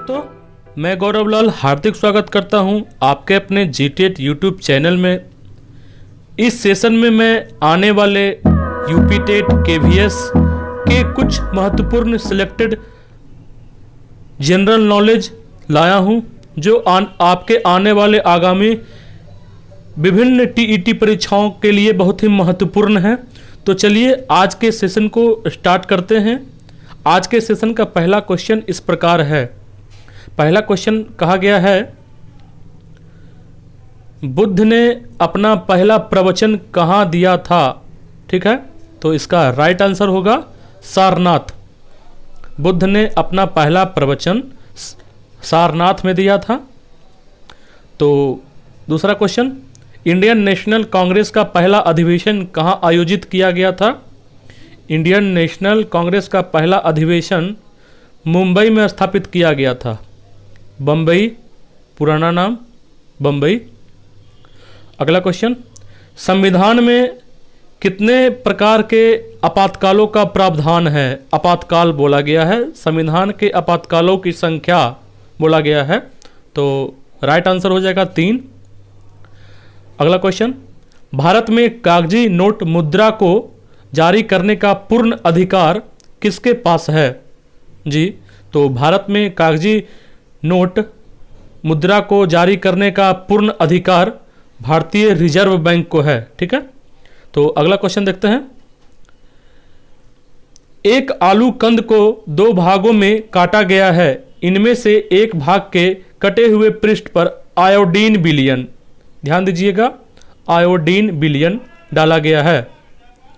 दोस्तों, मैं गौरव लाल हार्दिक स्वागत करता हूं आपके अपने GTET यूट्यूब चैनल में। इस सेशन में मैं आने वाले यूपी टेट KVS के कुछ महत्वपूर्ण सिलेक्टेड जनरल नॉलेज लाया हूं जो आपके आने वाले आगामी विभिन्न TET परीक्षाओं के लिए बहुत ही महत्वपूर्ण है। तो चलिए आज के सेशन को स्टार्ट करते हैं। आज के सेशन का पहला क्वेश्चन इस प्रकार है। पहला क्वेश्चन कहा गया है, बुद्ध ने अपना पहला प्रवचन कहाँ दिया था? ठीक है, तो इसका राइट आंसर होगा सारनाथ। बुद्ध ने अपना पहला प्रवचन सारनाथ में दिया था। तो दूसरा क्वेश्चन, इंडियन नेशनल कांग्रेस का पहला अधिवेशन कहाँ आयोजित किया गया था? इंडियन नेशनल कांग्रेस का पहला अधिवेशन मुंबई में स्थापित किया गया था। बम्बई, पुराना नाम बम्बई। अगला क्वेश्चन, संविधान में कितने प्रकार के आपातकालों का प्रावधान है? आपातकाल बोला गया है, संविधान के आपातकालों की संख्या बोला गया है। तो राइट आंसर हो जाएगा 3। अगला क्वेश्चन, भारत में कागजी नोट मुद्रा को जारी करने का पूर्ण अधिकार किसके पास है? जी, तो भारत में कागजी नोट मुद्रा को जारी करने का पूर्ण अधिकार भारतीय रिजर्व बैंक को है। ठीक है, तो अगला क्वेश्चन देखते हैं। एक आलू कंद को 2 भागों में काटा गया है, इनमें से एक भाग के कटे हुए पृष्ठ पर आयोडीन विलयन, ध्यान दीजिएगा, आयोडीन विलयन डाला गया है,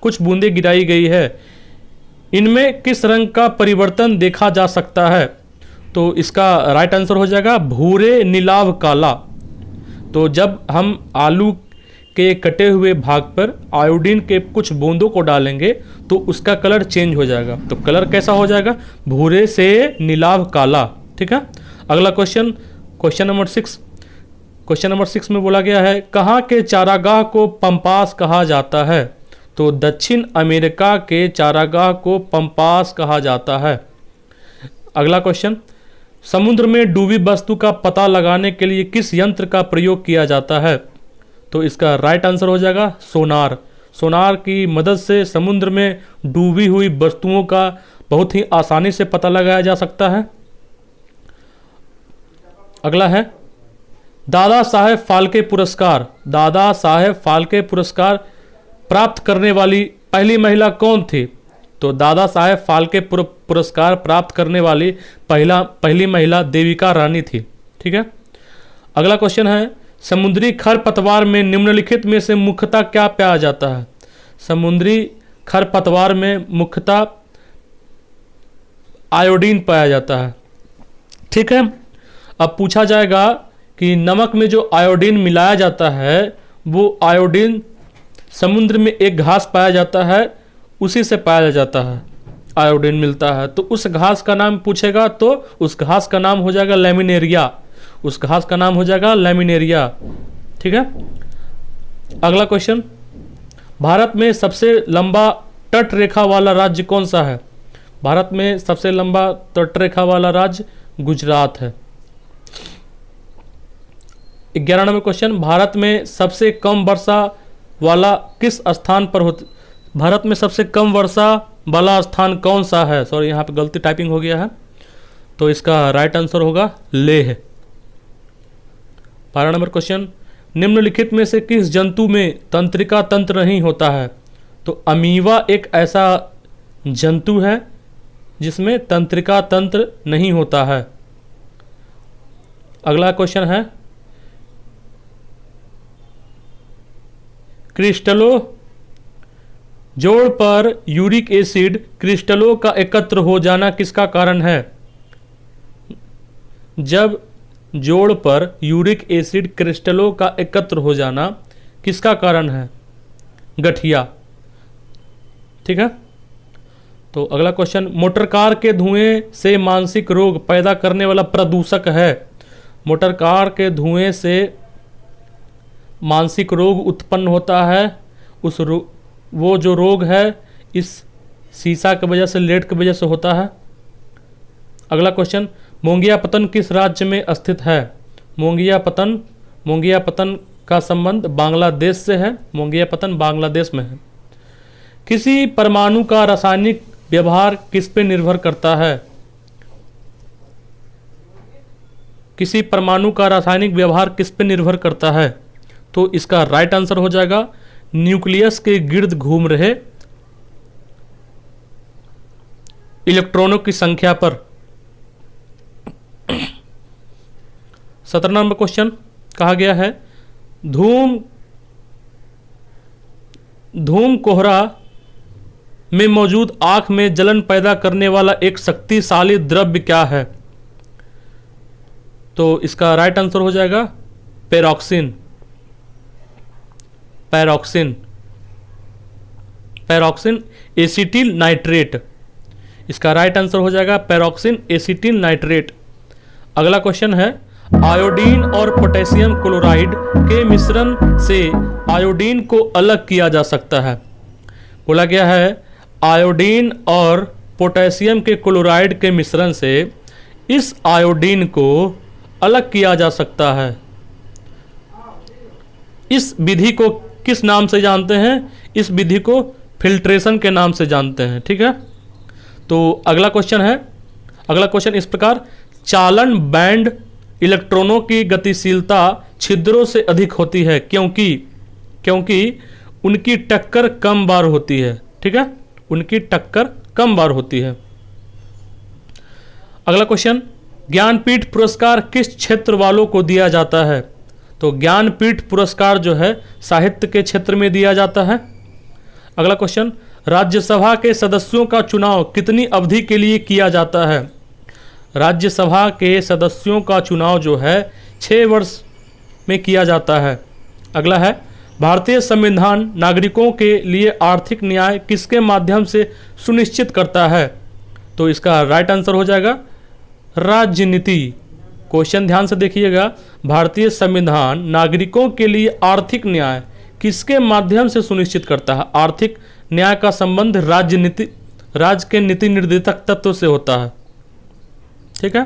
कुछ बूंदें गिराई गई है। इनमें किस रंग का परिवर्तन देखा जा सकता है? तो इसका राइट आंसर हो जाएगा भूरे नीलाव काला। तो जब हम आलू के कटे हुए भाग पर आयोडीन के कुछ बूंदों को डालेंगे तो उसका कलर चेंज हो जाएगा। तो कलर कैसा हो जाएगा? भूरे से नीलाव काला। ठीक है, अगला क्वेश्चन, क्वेश्चन नंबर 6 में बोला गया है, कहाँ के चारागाह को पंपास कहा जाता है? तो दक्षिण अमेरिका के चारागाह को पंपास कहा जाता है। अगला क्वेश्चन, समुद्र में डूबी वस्तु का पता लगाने के लिए किस यंत्र का प्रयोग किया जाता है? तो इसका राइट आंसर हो जाएगा सोनार। सोनार की मदद से समुद्र में डूबी हुई वस्तुओं का बहुत ही आसानी से पता लगाया जा सकता है। अगला है, दादा साहेब फाल्के पुरस्कार, दादा साहेब फाल्के पुरस्कार प्राप्त करने वाली पहली महिला कौन थी? तो दादा साहेब फाल्के पुरस्कार प्राप्त करने वाली पहली महिला देविका रानी थी। ठीक है, अगला क्वेश्चन है, समुद्री खरपतवार में निम्नलिखित में से मुख्यतः क्या पाया जाता है? समुद्री खरपतवार में मुख्यतः आयोडीन पाया जाता है। ठीक है, अब पूछा जाएगा कि नमक में जो आयोडीन मिलाया जाता है वो आयोडीन समुद्र में एक घास पाया जाता है, उसी से पाया जाता है, आयोडीन मिलता है। तो उस घास का नाम पूछेगा तो उस घास का नाम हो जाएगा लैमिनेरिया, उस घास का नाम हो जाएगा लैमिनेरिया। ठीक है, अगला क्वेश्चन, भारत में सबसे लंबा तट रेखा वाला राज्य कौन सा है? भारत में सबसे लंबा तट रेखा वाला राज्य गुजरात है। 11 नंबर क्वेश्चन, भारत में सबसे कम वर्षा वाला किस स्थान पर होती? भारत में सबसे कम वर्षा वाला स्थान कौन सा है? सॉरी, यहाँ पे गलती टाइपिंग हो गया है, तो इसका राइट आंसर होगा लेह। 12 नंबर क्वेश्चन, निम्नलिखित में से किस जंतु में तंत्रिका तंत्र नहीं होता है? तो अमीबा एक ऐसा जंतु है जिसमें तंत्रिका तंत्र नहीं होता है। अगला क्वेश्चन है, क्रिस्टलों जोड़ पर यूरिक एसिड क्रिस्टलों का एकत्र हो जाना किसका कारण है? जब जोड़ पर यूरिक एसिड क्रिस्टलों का एकत्र हो जाना किसका कारण है? गठिया। ठीक है, तो अगला क्वेश्चन, मोटर कार के धुएं से मानसिक रोग पैदा करने वाला प्रदूषक है? मोटर कार के धुएं से मानसिक रोग उत्पन्न होता है, वो जो रोग है इस शीशा की वजह से, लेड की वजह से होता है। अगला क्वेश्चन, मोंगियापत्तन किस राज्य में स्थित है? मोंगियापत्तन का संबंध बांग्लादेश से है। मोंगियापत्तन बांग्लादेश में है। किसी परमाणु का रासायनिक व्यवहार किस पे निर्भर करता है? किसी परमाणु का रासायनिक व्यवहार किस पे निर्भर करता है? तो इसका राइट आंसर हो जाएगा न्यूक्लियस के गिर्द घूम रहे इलेक्ट्रॉनों की संख्या पर। 17 नंबर क्वेश्चन कहा गया है धूम कोहरा में मौजूद आंख में जलन पैदा करने वाला एक शक्तिशाली द्रव्य क्या है? तो इसका राइट आंसर हो जाएगा पैरोक्सिन। Acetyl nitrate. इसका राइट आंसर हो जाएगा पैरोक्सिन एसिटिल नाइट्रेट। अगला क्वेश्चन है आयोडीन और पोटेशियम क्लोराइड के मिश्रण से आयोडीन को अलग किया जा सकता है। बोला गया है आयोडीन और पोटेशियम के क्लोराइड के मिश्रण से इस आयोडीन को अलग किया जा सकता है। इस विधि को किस नाम से जानते हैं? इस विधि को फिल्ट्रेशन के नाम से जानते हैं। ठीक है, तो अगला क्वेश्चन इस प्रकार चालन बैंड इलेक्ट्रॉनों की गतिशीलता छिद्रों से अधिक होती है क्योंकि उनकी टक्कर कम बार होती है। ठीक है, उनकी टक्कर कम बार होती है। अगला क्वेश्चन ज्ञानपीठ पुरस्कार किस क्षेत्र वालों को दिया जाता है? तो ज्ञानपीठ पुरस्कार जो है साहित्य के क्षेत्र में दिया जाता है। अगला क्वेश्चन राज्यसभा के सदस्यों का चुनाव कितनी अवधि के लिए किया जाता है? राज्यसभा के सदस्यों का चुनाव जो है 6 वर्ष में किया जाता है। अगला है भारतीय संविधान नागरिकों के लिए आर्थिक न्याय किसके माध्यम से सुनिश्चित करता है? तो इसका राइट आंसर हो जाएगा राजनीति। क्वेश्चन ध्यान से देखिएगा, भारतीय संविधान नागरिकों के लिए आर्थिक न्याय किसके माध्यम से सुनिश्चित करता है? आर्थिक न्याय का संबंध राज्य के नीति निर्देशक तत्व से होता है। ठीक है,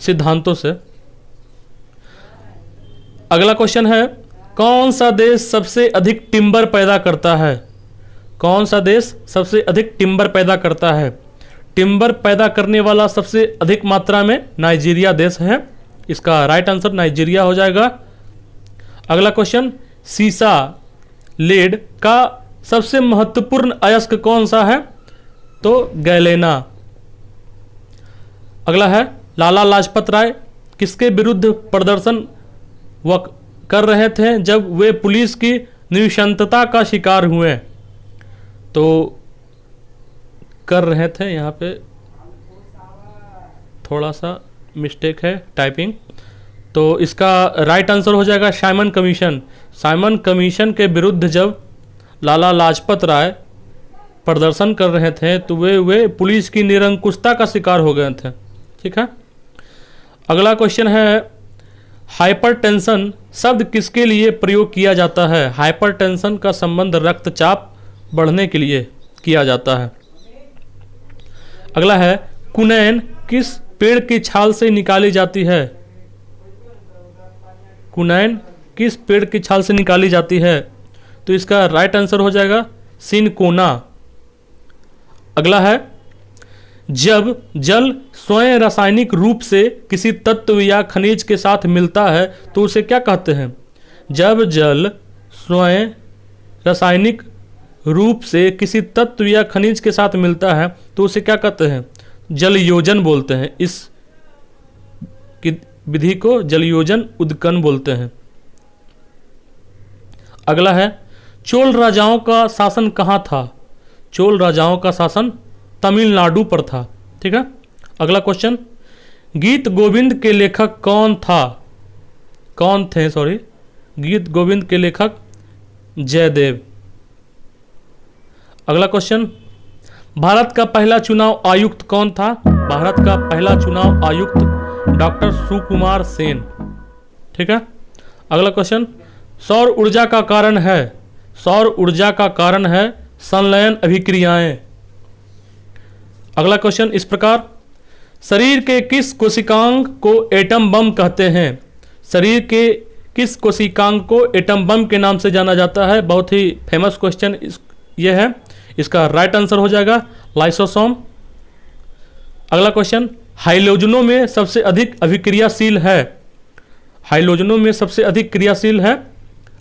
सिद्धांतों से। अगला क्वेश्चन है कौन सा देश सबसे अधिक टिम्बर पैदा करता है? कौन सा देश सबसे अधिक टिम्बर पैदा करता है? टिम्बर पैदा करने वाला सबसे अधिक मात्रा में नाइजीरिया देश है। इसका राइट आंसर नाइजीरिया हो जाएगा। अगला क्वेश्चन सीसा लेड का सबसे महत्वपूर्ण अयस्क कौन सा है? तो गैलेना। अगला है लाला लाजपत राय किसके विरुद्ध प्रदर्शन कर रहे थे जब वे पुलिस की निशंसता का शिकार हुए? तो कर रहे थे, यहाँ पे थोड़ा सा मिस्टेक है टाइपिंग। तो इसका राइट आंसर हो जाएगा साइमन कमीशन। साइमन कमीशन के विरुद्ध जब लाला लाजपत राय प्रदर्शन कर रहे थे तो वे पुलिस की निरंकुशता का शिकार हो गए थे। ठीक है, अगला क्वेश्चन है हाइपरटेंशन शब्द किसके लिए प्रयोग किया जाता है? हाइपरटेंशन का संबंध रक्तचाप बढ़ने के लिए किया जाता है। अगला है कुनैन किस पेड़ की छाल से निकाली जाती है? कुनैन किस पेड़ की छाल से निकाली जाती है? तो इसका राइट आंसर हो जाएगा सिनकोना। अगला है जब जल स्वयं रासायनिक रूप से किसी तत्व या खनिज के साथ मिलता है तो उसे क्या कहते हैं? जब जल स्वयं रासायनिक रूप से किसी तत्व या खनिज के साथ मिलता है तो उसे क्या कहते हैं? जलयोजन बोलते हैं। इस विधि को जलयोजन उद्गम बोलते हैं। अगला है चोल राजाओं का शासन कहाँ था? चोल राजाओं का शासन तमिलनाडु पर था। ठीक है, अगला क्वेश्चन गीत गोविंद के लेखक कौन थे? गीत गोविंद के लेखक जयदेव। अगला क्वेश्चन भारत का पहला चुनाव आयुक्त कौन था? भारत का पहला चुनाव आयुक्त डॉक्टर सुकुमार सेन। ठीक है, अगला क्वेश्चन सौर ऊर्जा का कारण है संलयन अभिक्रियाएं। अगला क्वेश्चन इस प्रकार शरीर के किस कोशिकांग को एटम बम कहते हैं? शरीर के किस कोशिकांग को एटम बम के नाम से जाना जाता है? बहुत ही फेमस क्वेश्चन ये है। इसका राइट आंसर हो जाएगा लाइसोसोम। अगला क्वेश्चन, हाइलोजनों में सबसे अधिक अभिक्रियाशील है? हाइलोजनों में सबसे अधिक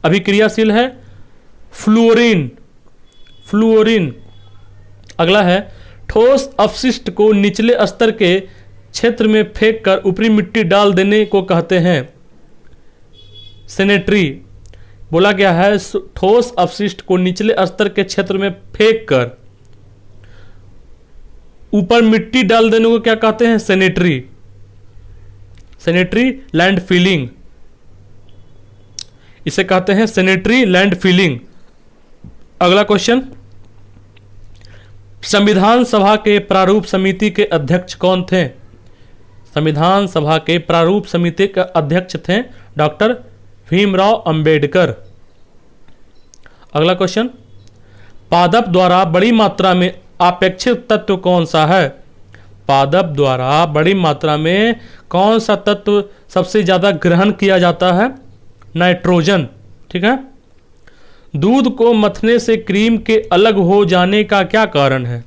अभिक्रियाशील है फ्लूओरीन। फ्लूओरीन। अगला है, ठोस अपशिष्ट को निचले स्तर के क्षेत्र में फेंक कर ऊपरी मिट्टी डाल देने को कहते हैं? सेनेटरी। बोला गया है ठोस अपशिष्ट को निचले स्तर के क्षेत्र में फेंक कर ऊपर मिट्टी डाल देने को क्या कहते हैं? सेनेटरी। सेनेटरी लैंड फिलिंग, इसे कहते हैं सेनेटरी लैंड फिलिंग। अगला क्वेश्चन, संविधान सभा के प्रारूप समिति के अध्यक्ष कौन थे? संविधान सभा के प्रारूप समिति के अध्यक्ष थे डॉक्टर भीमराव अंबेडकर। अगला क्वेश्चन, पादप द्वारा बड़ी मात्रा में आपेक्षिक तत्व कौन सा है? पादप द्वारा बड़ी मात्रा में कौन सा तत्व सबसे ज्यादा ग्रहण किया जाता है? नाइट्रोजन। ठीक है। दूध को मथने से क्रीम के अलग हो जाने का क्या कारण है?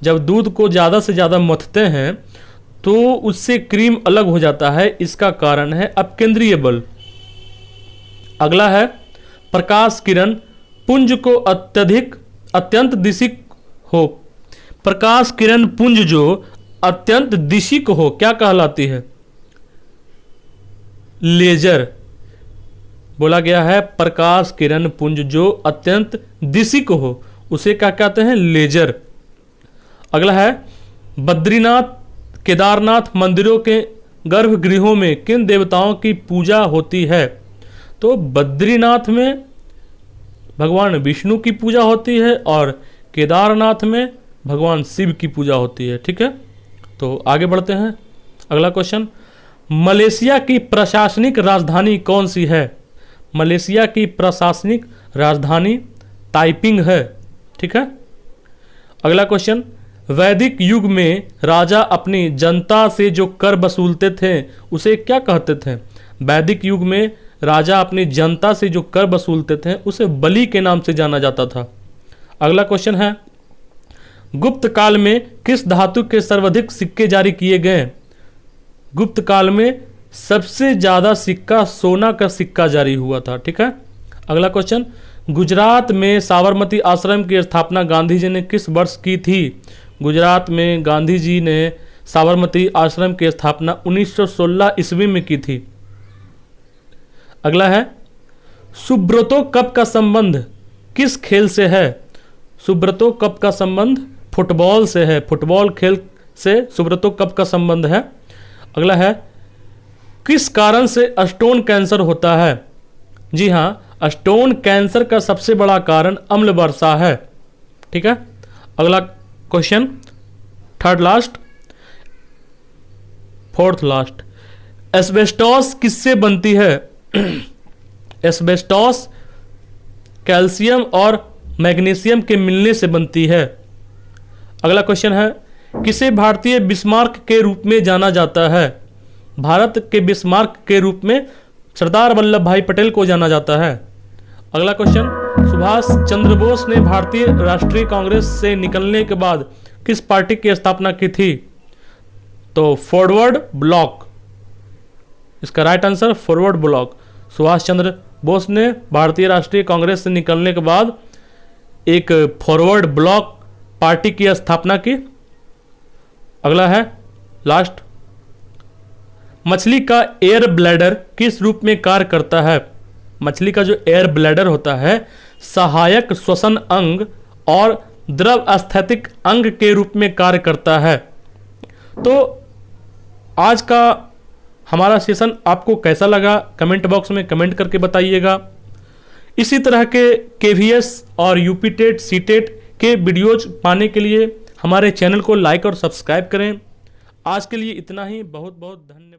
जब दूध को ज़्यादा से ज़्यादा मथते हैं तो उससे क्रीम अलग हो जाता है, इसका कारण है अपकेंद्रीय बल। अगला है, प्रकाश किरण पुंज को अत्यंत दिशिक हो। प्रकाश किरण पुंज जो अत्यंत दिशिक हो क्या कहलाती है? लेजर। बोला गया है प्रकाश किरण पुंज जो अत्यंत दिशिक हो उसे क्या कहते हैं? लेजर। अगला है, बद्रीनाथ केदारनाथ मंदिरों के गर्भगृहों में किन देवताओं की पूजा होती है? तो बद्रीनाथ में भगवान विष्णु की पूजा होती है और केदारनाथ में भगवान शिव की पूजा होती है। ठीक है, तो आगे बढ़ते हैं। अगला क्वेश्चन, मलेशिया की प्रशासनिक राजधानी कौन सी है? मलेशिया की प्रशासनिक राजधानी ताइपिंग है। ठीक है। अगला क्वेश्चन, वैदिक युग में राजा अपनी जनता से जो कर वसूलते थे उसे क्या कहते थे? वैदिक युग में राजा अपनी जनता से जो कर वसूलते थे उसे बलि के नाम से जाना जाता था। अगला क्वेश्चन है, गुप्त काल में किस धातु के सर्वाधिक सिक्के जारी किए गए? गुप्त काल में सबसे ज्यादा सिक्का सोना का सिक्का जारी हुआ था। ठीक है। अगला क्वेश्चन, गुजरात में साबरमती आश्रम की स्थापना गांधी जी ने किस वर्ष की थी? गुजरात में गांधी जी ने साबरमती आश्रम की स्थापना 1916 ईस्वी में की थी। अगला है, सुब्रतो कप का संबंध किस खेल से है? सुब्रतो कप का संबंध फुटबॉल से है। फुटबॉल खेल से सुब्रतो कप का संबंध है। अगला है, किस कारण से स्टोन कैंसर होता है? जी हाँ, स्टोन कैंसर का सबसे बड़ा कारण अम्ल वर्षा है। ठीक है। अगला क्वेश्चन, फोर्थ लास्ट, एस्बेस्टॉस किससे बनती है? एस्बेस्टॉस कैल्शियम और मैग्नीशियम के मिलने से बनती है। अगला क्वेश्चन है, किसे भारतीय बिस्मार्क के रूप में जाना जाता है? भारत के बिस्मार्क के रूप में सरदार वल्लभ भाई पटेल को जाना जाता है। अगला क्वेश्चन, सुभाष चंद्र बोस ने भारतीय राष्ट्रीय कांग्रेस से निकलने के बाद किस पार्टी की स्थापना की थी? तो फॉरवर्ड ब्लॉक। इसका right answer forward block. Subhash Chandra Bose ने भारतीय राष्ट्रीय कांग्रेस से निकलने के बाद एक फॉरवर्ड ब्लॉक पार्टी की स्थापना की। अगला है लास्ट, मछली का एयर ब्लैडर किस रूप में कार्य करता है? मछली का जो एयर ब्लैडर होता है सहायक श्वसन अंग और द्रव स्थैतिक अंग के रूप में कार्य करता है। तो आज का हमारा सेशन आपको कैसा लगा कमेंट बॉक्स में कमेंट करके बताइएगा। इसी तरह के KVS और यूपी टेट सीटेट के वीडियोज पाने के लिए हमारे चैनल को लाइक और सब्सक्राइब करें। आज के लिए इतना ही। बहुत बहुत धन्यवाद।